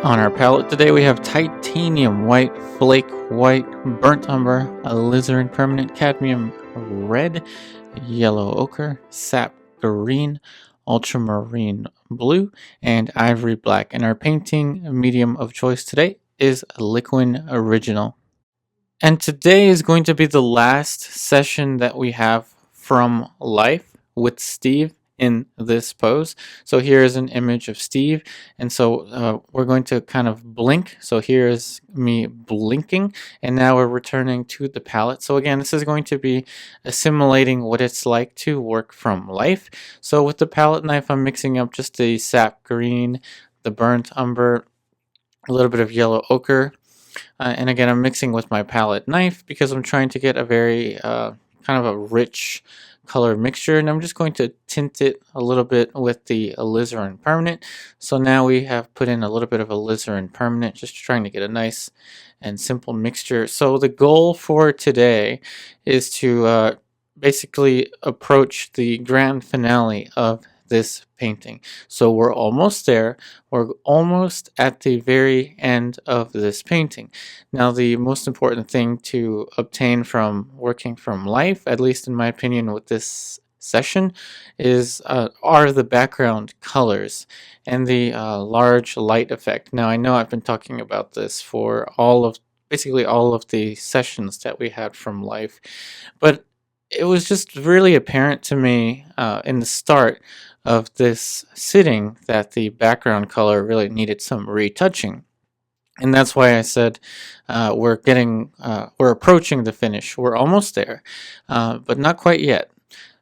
On our palette today we have titanium white, flake white, burnt umber, alizarin permanent, cadmium red, yellow ochre, sap green, ultramarine blue, and ivory black. And our painting medium of choice today is liquid original. And today is going to be the last session that we have from life with Steve in this pose. So here is an image of Steve, and so we're going to kind of blink. So here is me blinking, and now we're returning to the palette. So again, this is going to be assimilating what it's like to work from life. So with the palette knife, I'm mixing up just the sap green, the burnt umber, a little bit of yellow ochre, and again, I'm mixing with my palette knife because I'm trying to get a very kind of a rich color mixture, and I'm just going to tint it a little bit with the alizarin permanent. So now we have put in a little bit of alizarin permanent, just trying to get a nice and simple mixture. So the goal for today is to basically approach the grand finale of this painting. So we're almost there. We're almost at the very end of this painting. Now, the most important thing to obtain from working from life, at least in my opinion with this session, is are the background colors and the large light effect. Now, I know I've been talking about this for basically all of the sessions that we had from life, but it was just really apparent to me in the start of this sitting that the background color really needed some retouching. And that's why I said we're approaching the finish. We're almost there, but not quite yet.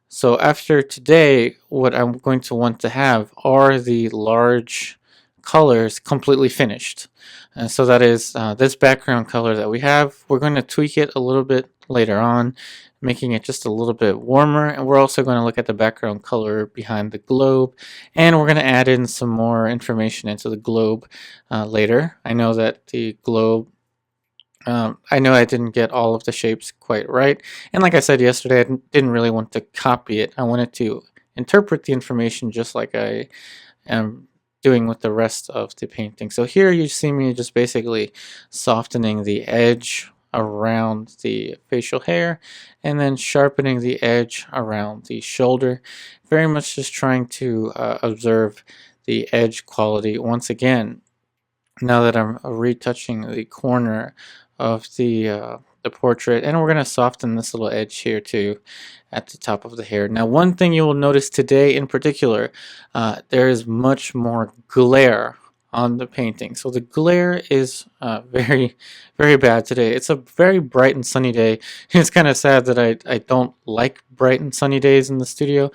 So after today, what I'm going to want to have are the large colors completely finished. And so that is this background color that we have. We're going to tweak it a little bit later on, making it just a little bit warmer, and we're also going to look at the background color behind the globe, and we're going to add in some more information into the globe later. I know that the globe, I know I didn't get all of the shapes quite right, and like I said yesterday, I didn't really want to copy it. I wanted to interpret the information just like I am doing with the rest of the painting. So here you see me just basically softening the edge around the facial hair and then sharpening the edge around the shoulder, very much just trying to observe the edge quality once again now that I'm retouching the corner of the portrait. And we're going to soften this little edge here too at the top of the hair. Now, one thing you will notice today in particular, there is much more glare on the painting. So the glare is very, very bad today. It's a very bright and sunny day. It's kind of sad that I don't like bright and sunny days in the studio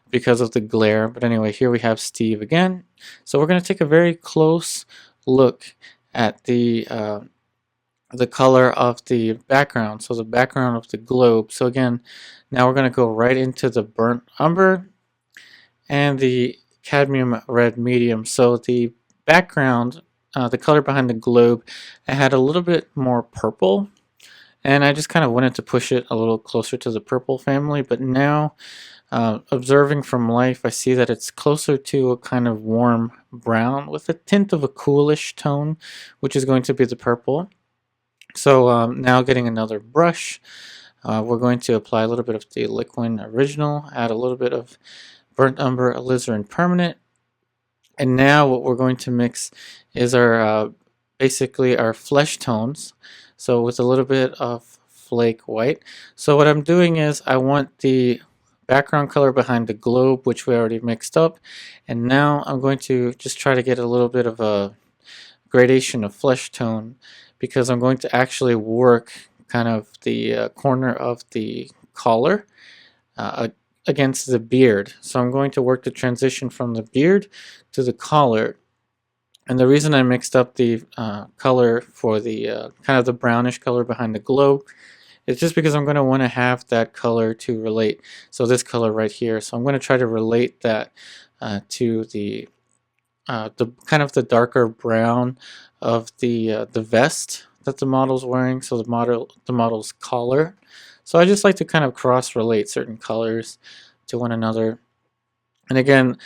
because of the glare. But anyway, here we have Steve again. So we're going to take a very close look at the color of the background. So the background of the globe. So again, now we're going to go right into the burnt umber and the cadmium red medium. So the background, the color behind the globe, it had a little bit more purple, and I just kind of wanted to push it a little closer to the purple family. But now observing from life, I see that it's closer to a kind of warm brown with a tint of a coolish tone, which is going to be the purple. So now getting another brush, we're going to apply a little bit of the liquid original, add a little bit of burnt umber alizarin permanent. And now what we're going to mix is our basically our flesh tones. So with a little bit of flake white. So what I'm doing is I want the background color behind the globe, which we already mixed up. And now I'm going to just try to get a little bit of a gradation of flesh tone, because I'm going to actually work kind of the corner of the collar against the beard. So I'm going to work the transition from the beard to the collar. And the reason I mixed up the color for the kind of the brownish color behind the globe is just because I'm going to want to have that color to relate. So this color right here. So I'm going to try to relate that to the kind of the darker brown of the vest that the model's wearing. So the model's collar. So I just like to kind of cross relate certain colors to one another. And again,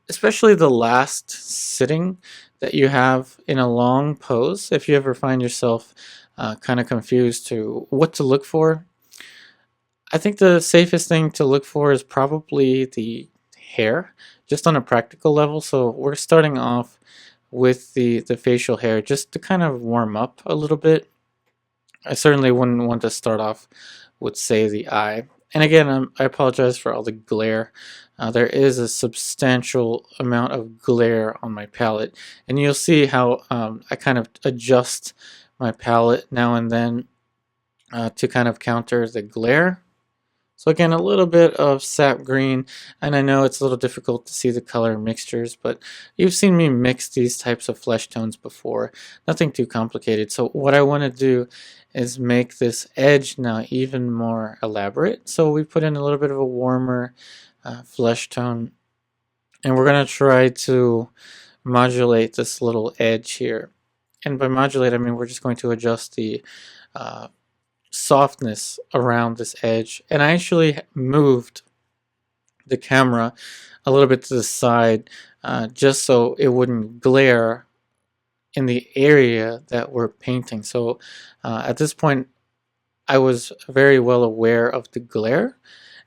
especially the last sitting that you have in a long pose, if you ever find yourself kind of confused to what to look for, I think the safest thing to look for is probably the hair, just on a practical level. So we're starting off with the facial hair just to kind of warm up a little bit. I certainly wouldn't want to start off with, say, the eye. And again, I apologize for all the glare. There is a substantial amount of glare on my palette, and you'll see how I kind of adjust my palette now and then to kind of counter the glare. So again, a little bit of sap green, and I know it's a little difficult to see the color mixtures, but you've seen me mix these types of flesh tones before. Nothing too complicated. So what I want to do is make this edge now even more elaborate. So we put in a little bit of a warmer flesh tone, and we're going to try to modulate this little edge here. And by modulate, I mean we're just going to adjust the softness around this edge. And I actually moved the camera a little bit to the side just so it wouldn't glare in the area that we're painting. So at this point I was very well aware of the glare,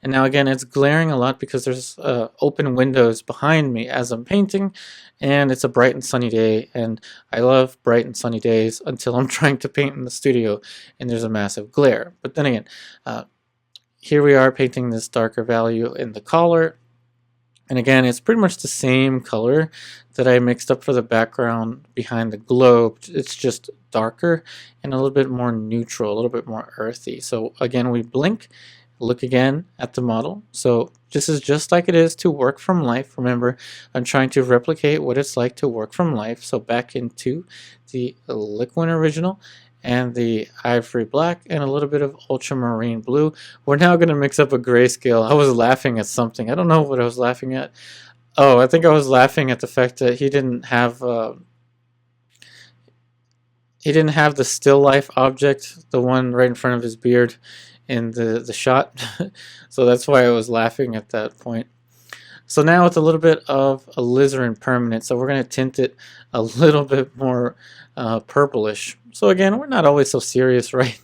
and now again it's glaring a lot because there's open windows behind me as I'm painting, and it's a bright and sunny day, and I love bright and sunny days until I'm trying to paint in the studio and there's a massive glare. But then again, here we are painting this darker value in the collar, and again it's pretty much the same color that I mixed up for the background behind the globe. It's just darker and a little bit more neutral, a little bit more earthy. So again, we blink, look again at the model. So this is just like it is to work from life. Remember, I'm trying to replicate what it's like to work from life. So back into the liquid original and the ivory black and a little bit of ultramarine blue. We're now going to mix up a grayscale. I was laughing at something. I don't know what I was laughing at. Oh, I think I was laughing at the fact that he didn't have the still life object, the one right in front of his beard in the shot. So that's why I was laughing at that point. So now with a little bit of Alizarin permanent, so we're going to tint it a little bit more purplish. So again, we're not always so serious, right?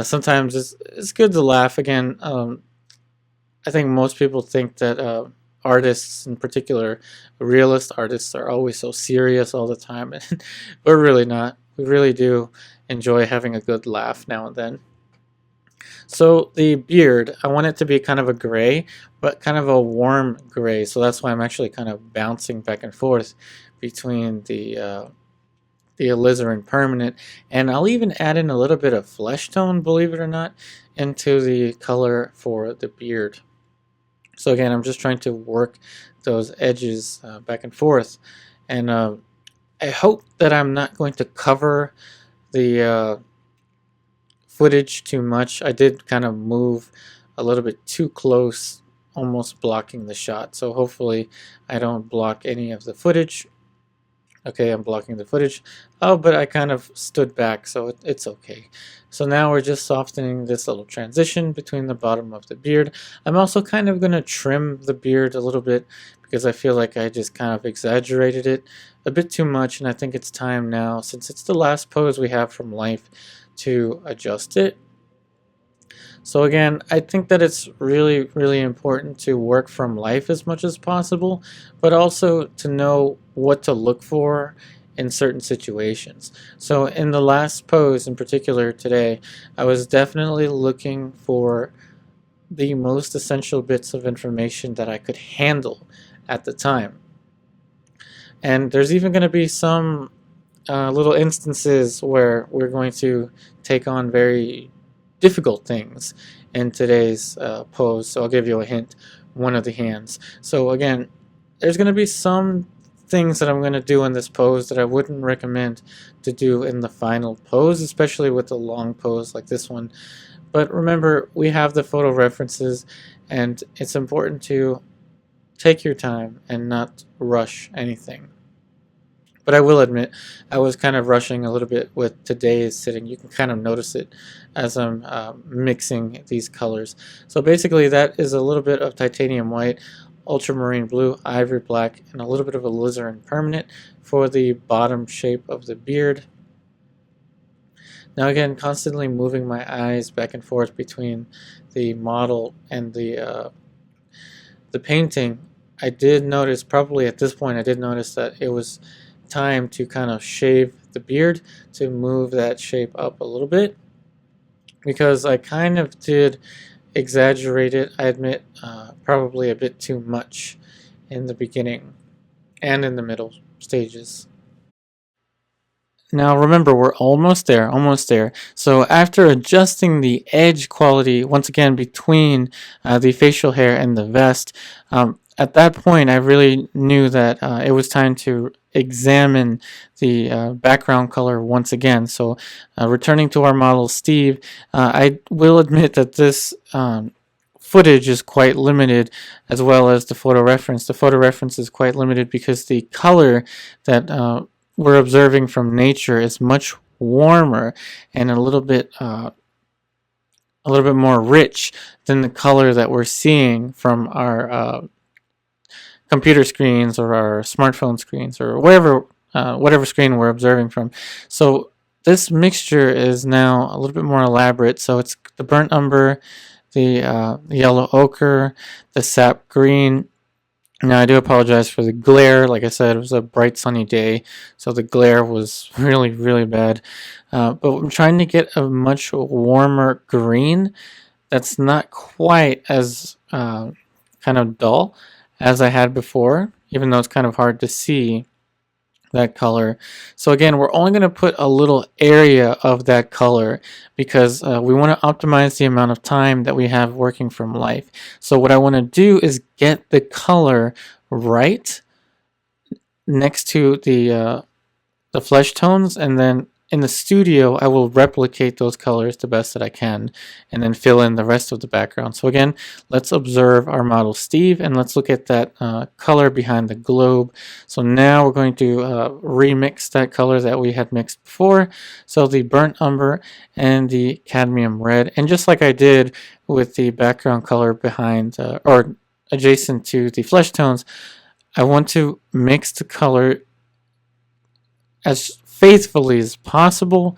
Sometimes it's good to laugh. Again, I think most people think that artists, in particular realist artists, are always so serious all the time, and we're really not. We really do enjoy having a good laugh now and then. So the beard, I want it to be kind of a gray, but kind of a warm gray, so that's why I'm actually kind of bouncing back and forth between the alizarin permanent, and I'll even add in a little bit of flesh tone, believe it or not, into the color for the beard. So again, I'm just trying to work those edges back and forth, and I hope that I'm not going to cover the footage too much. I did kind of move a little bit too close, almost blocking the shot, so hopefully I don't block any of the footage. Okay, I'm blocking the footage. Oh, but I kind of stood back, so it's okay. So now we're just softening this little transition between the bottom of the beard. I'm also kind of going to trim the beard a little bit because I feel like I just kind of exaggerated it a bit too much, and I think it's time now, since it's the last pose we have from life, to adjust it. So again, I think that it's really, really important to work from life as much as possible, but also to know what to look for in certain situations. So in the last pose in particular today, I was definitely looking for the most essential bits of information that I could handle at the time. And there's even going to be some little instances where we're going to take on very difficult things in today's pose. So I'll give you a hint, one of the hands. So again, there's going to be some things that I'm going to do in this pose that I wouldn't recommend to do in the final pose, especially with a long pose like this one. But remember, we have the photo references, and it's important to take your time and not rush anything. But I will admit, I was kind of rushing a little bit with today's sitting. You can kind of notice it as I'm mixing these colors. So basically that is a little bit of titanium white ultramarine blue, ivory black, and a little bit of alizarin permanent for the bottom shape of the beard. Now again, constantly moving my eyes back and forth between the model and the painting, I did notice, probably at this point, I did notice that it was time to kind of shave the beard to move that shape up a little bit, because I kind of did exaggerate it, I admit, probably a bit too much in the beginning and in the middle stages. Now remember, we're almost there, almost there. So after adjusting the edge quality, once again, between the facial hair and the vest, at that point I really knew that it was time to examine the background color once again. So returning to our model Steve, I will admit that this footage is quite limited, as well as the photo reference. The photo reference is quite limited because the color that we're observing from nature is much warmer and a little bit more rich than the color that we're seeing from our computer screens or our smartphone screens or whatever screen we're observing from. So this mixture is now a little bit more elaborate. So it's the burnt umber, the yellow ochre, the sap green. Now I do apologize for the glare. Like I said, it was a bright sunny day, so the glare was really, really bad. But I'm trying to get a much warmer green that's not quite as kind of dull as I had before, even though it's kind of hard to see that color. So again, we're only going to put a little area of that color because we want to optimize the amount of time that we have working from life. So what I want to do is get the color right next to the flesh tones, and then in the studio I will replicate those colors the best that I can and then fill in the rest of the background. So again, let's observe our model Steve and let's look at that color behind the globe. So now we're going to remix that color that we had mixed before, so the burnt umber and the cadmium red. And just like I did with the background color behind or adjacent to the flesh tones, I want to mix the color as faithfully as possible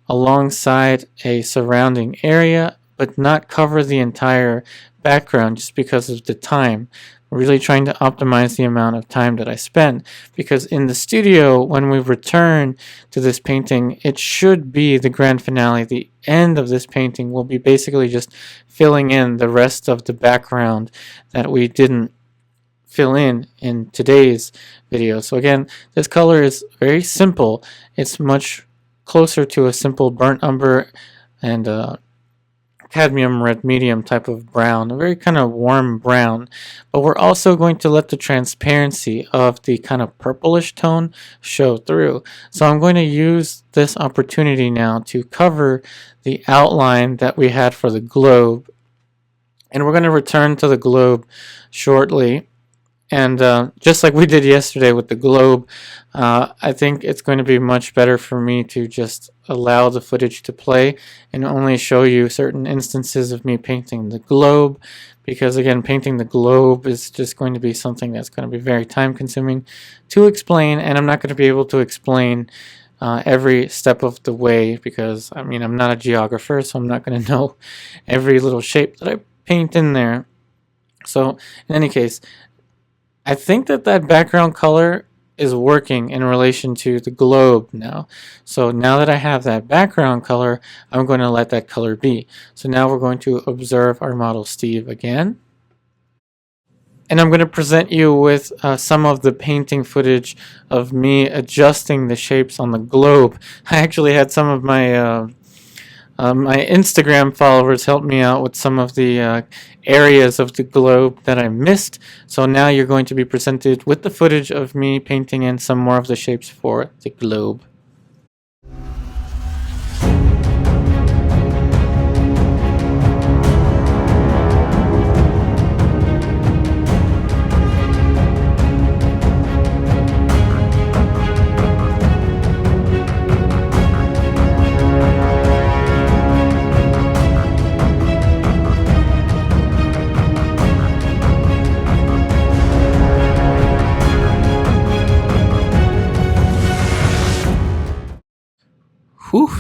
alongside a surrounding area, but not cover the entire background just because of the time. I'm really trying to optimize the amount of time that I spend, because in the studio, when we return to this painting, it should be the grand finale. The end of this painting will be basically just filling in the rest of the background that we didn't fill in today's video. So again, this color is very simple. It's much closer to a simple burnt umber and cadmium red medium type of brown, a very kind of warm brown. But we're also going to let the transparency of the kind of purplish tone show through. So I'm going to use this opportunity now to cover the outline that we had for the globe, and we're going to return to the globe shortly. And just like we did yesterday with the globe, I think it's going to be much better for me to just allow the footage to play and only show you certain instances of me painting the globe, because again, painting the globe is just going to be something that's going to be very time consuming to explain, and I'm not going to be able to explain every step of the way, because I mean, I'm not a geographer, so I'm not going to know every little shape that I paint in there. So in any case, I think that background color is working in relation to the globe now. So now that I have that background color, I'm going to let that color be. So now we're going to observe our model Steve again. And I'm going to present you with some of the painting footage of me adjusting the shapes on the globe. I actually had some of my my Instagram followers helped me out with some of the areas of the globe that I missed. So now you're going to be presented with the footage of me painting in some more of the shapes for the globe.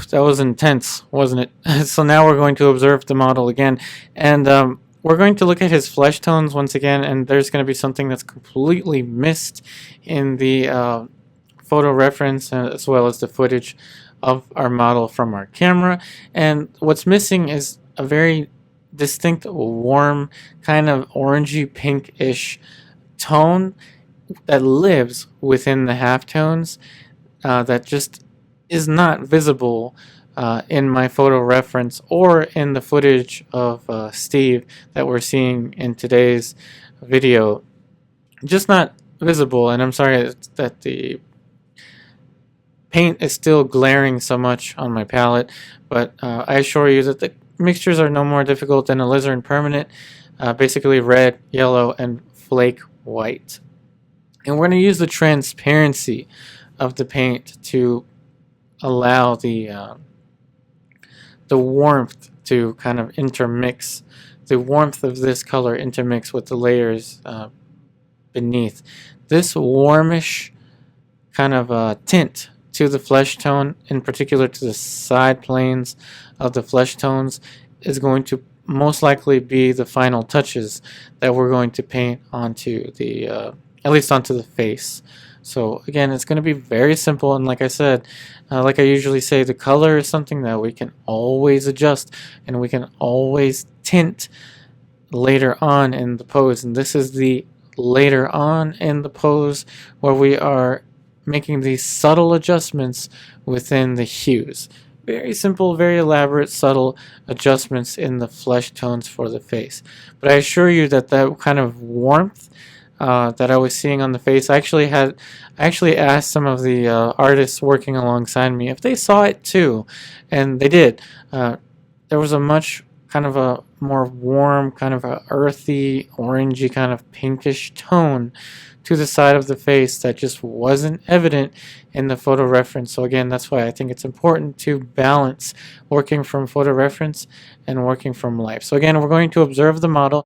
that was intense, wasn't it? So now we're going to observe the model again, and we're going to look at his flesh tones once again, and there's going to be something that's completely missed in the photo reference as well as the footage of our model from our camera. And what's missing is a very distinct warm kind of orangey pinkish tone that lives within the halftones that just is not visible in my photo reference or in the footage of Steve that we're seeing in today's video. Just not visible, and I'm sorry that the paint is still glaring so much on my palette, but I assure you that the mixtures are no more difficult than Alizarin permanent, basically red, yellow, and flake white. And we're going to use the transparency of the paint to allow the warmth to kind of intermix, the warmth of this color intermix with the layers beneath. This warmish kind of tint to the flesh tone, in particular to the side planes of the flesh tones, is going to most likely be the final touches that we're going to paint onto the, at least onto the face. So again, it's going to be very simple, and like I said, like I usually say, the color is something that we can always adjust and we can always tint later on in the pose, and this is the later on in the pose where we are making these subtle adjustments within the hues. Very simple, very elaborate, subtle adjustments in the flesh tones for the face. But I assure you that that kind of warmth that I was seeing on the face, I actually asked some of the artists working alongside me if they saw it too, and they did. There was a much kind of a more warm, kind of a earthy, orangey, kind of pinkish tone to the side of the face that just wasn't evident in the photo reference. So again, that's why I think it's important to balance working from photo reference and working from life. So again, we're going to observe the model.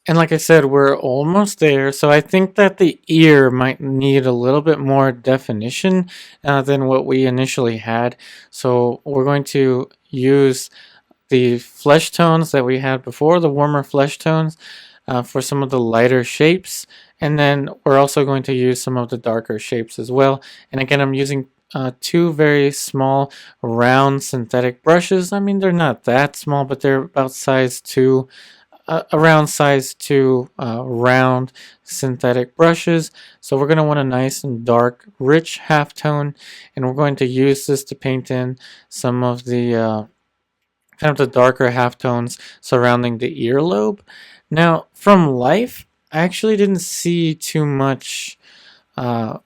And like I said, we're almost there. So I think that the ear might need a little bit more definition than what we initially had. So we're going to use the flesh tones that we had before, the warmer flesh tones, for some of the lighter shapes. And then we're also going to use some of the darker shapes as well. And again, I'm using two very small round synthetic brushes. I mean, they're not that small, but they're about size 2, around size 2 round synthetic brushes. So we're going to want a nice and dark, rich halftone, and we're going to use this to paint in some of the kind of the darker halftones surrounding the earlobe. Now, from life, I actually didn't see too much of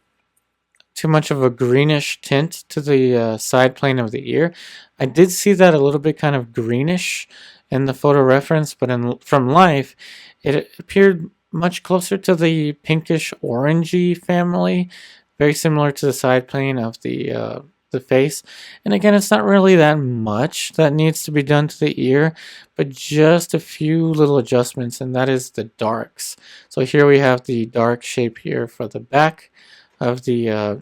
a greenish tint to the side plane of the ear. I did see that a little bit kind of greenish in the photo reference, but from life, it appeared much closer to the pinkish orangey family, very similar to the side plane of the face. And again, it's not really that much that needs to be done to the ear, but just a few little adjustments, and that is the darks. So here we have the dark shape here for the back of the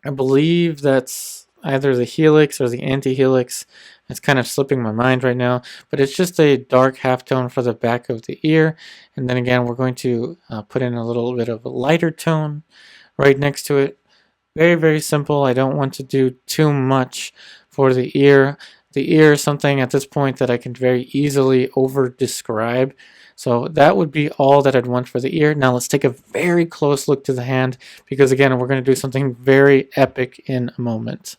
I believe that's either the helix or the anti-helix. It's kind of slipping my mind right now, but it's just a dark halftone for the back of the ear. And then again, we're going to put in a little bit of a lighter tone right next to it. Very, very simple. I don't want to do too much for the ear. The ear is something at this point that I can very easily over-describe. So that would be all that I'd want for the ear. Now let's take a very close look to the hand, because again, we're going to do something very epic in a moment.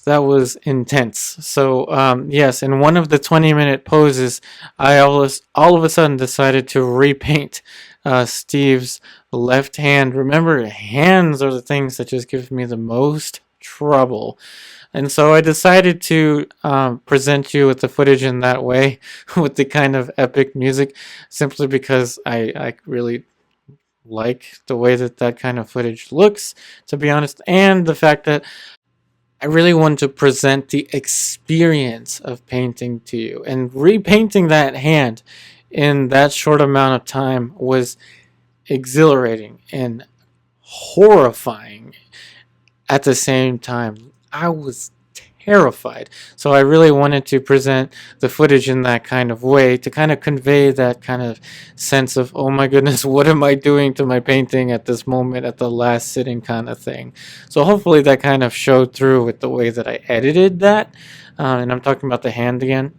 that was intense. So yes, in one of the 20-minute poses, I all of a sudden decided to repaint Steve's left hand. Remember, hands are the things that just give me the most trouble. And so I decided to present you with the footage in that way, with the kind of epic music, simply because I really like the way that that kind of footage looks, to be honest, and the fact that I really want to present the experience of painting to you. And repainting that hand in that short amount of time was exhilarating and horrifying at the same time. I was terrified. So I really wanted to present the footage in that kind of way to kind of convey that kind of sense of, oh my goodness, what am I doing to my painting at this moment, at the last sitting kind of thing. So hopefully that kind of showed through with the way that I edited that. And I'm talking about the hand again.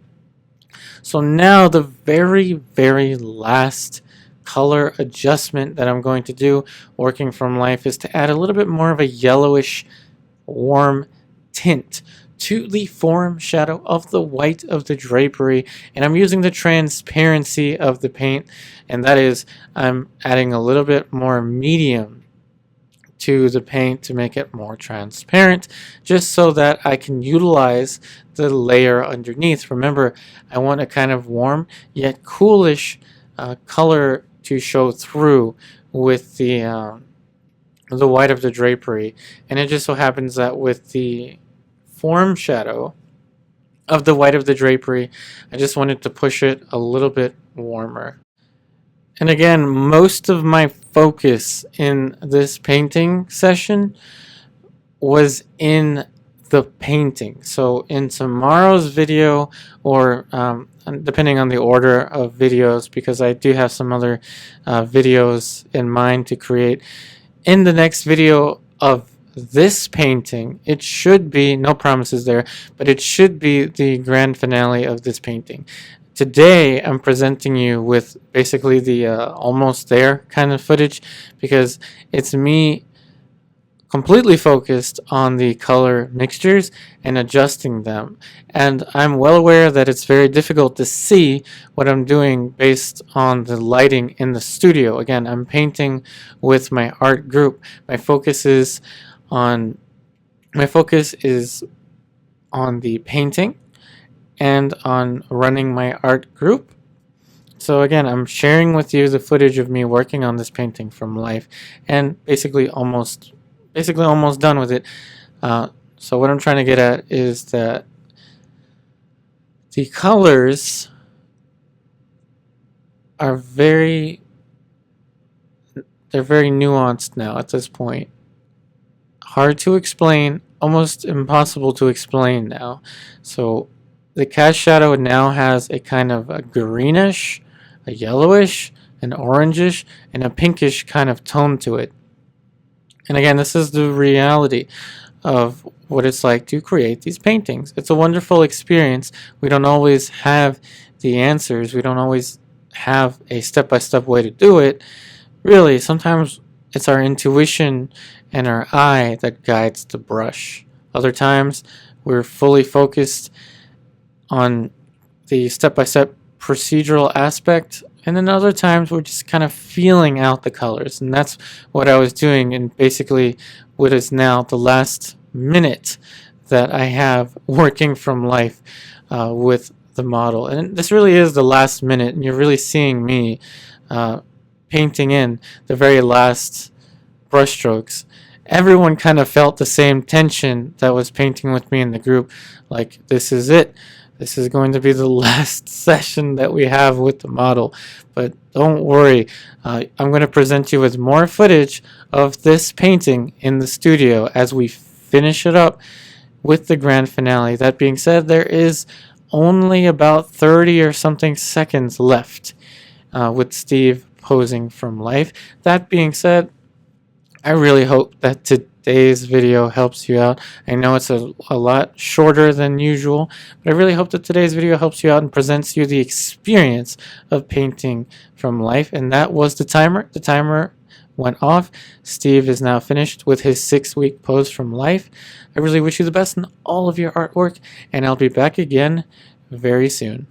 So now the very, very last color adjustment that I'm going to do working from life is to add a little bit more of a yellowish warm tint to the form shadow of the white of the drapery, and I'm using the transparency of the paint, and that is I'm adding a little bit more medium to the paint to make it more transparent, just so that I can utilize the layer underneath. Remember, I want a kind of warm yet coolish color to show through with the white of the drapery, and it just so happens that with the form shadow of the white of the drapery, I just wanted to push it a little bit warmer. And again, most of my focus in this painting session was in the painting. So in tomorrow's video, or depending on the order of videos, because I do have some other videos in mind to create, in the next video of this painting, it should be, no promises there, but it should be the grand finale of this painting. Today, I'm presenting you with basically the almost there kind of footage, because it's me completely focused on the color mixtures and adjusting them. And I'm well aware that it's very difficult to see what I'm doing based on the lighting in the studio. Again, I'm painting with my art group. My focus is on the painting and on running my art group. So again, I'm sharing with you the footage of me working on this painting from life, and basically almost done with it. So what I'm trying to get at is that the colors are very nuanced now at this point. Hard to explain, almost impossible to explain now. So the cast shadow now has a kind of a greenish, a yellowish, an orangish, and a pinkish kind of tone to it. And again, this is the reality of what it's like to create these paintings. It's a wonderful experience. We don't always have the answers. We don't always have a step-by-step way to do it. Really, sometimes it's our intuition and our eye that guides the brush. Other times, we're fully focused on the step-by-step procedural aspect, and then other times we're just kind of feeling out the colors. And that's what I was doing in basically what is now the last minute that I have working from life with the model. And this really is the last minute, and you're really seeing me painting in the very last brushstrokes. Everyone kind of felt the same tension that was painting with me in the group, like, this is it. This is going to be the last session that we have with the model. But don't worry, I'm going to present you with more footage of this painting in the studio as we finish it up with the grand finale. That being said, there is only about 30 or something seconds left with Steve posing from life. That being said, I really hope that today's video helps you out. I know it's a lot shorter than usual, but I really hope that today's video helps you out and presents you the experience of painting from life. And that was the timer. The timer went off. Steve is now finished with his 6-week pose from life. I really wish you the best in all of your artwork, and I'll be back again very soon.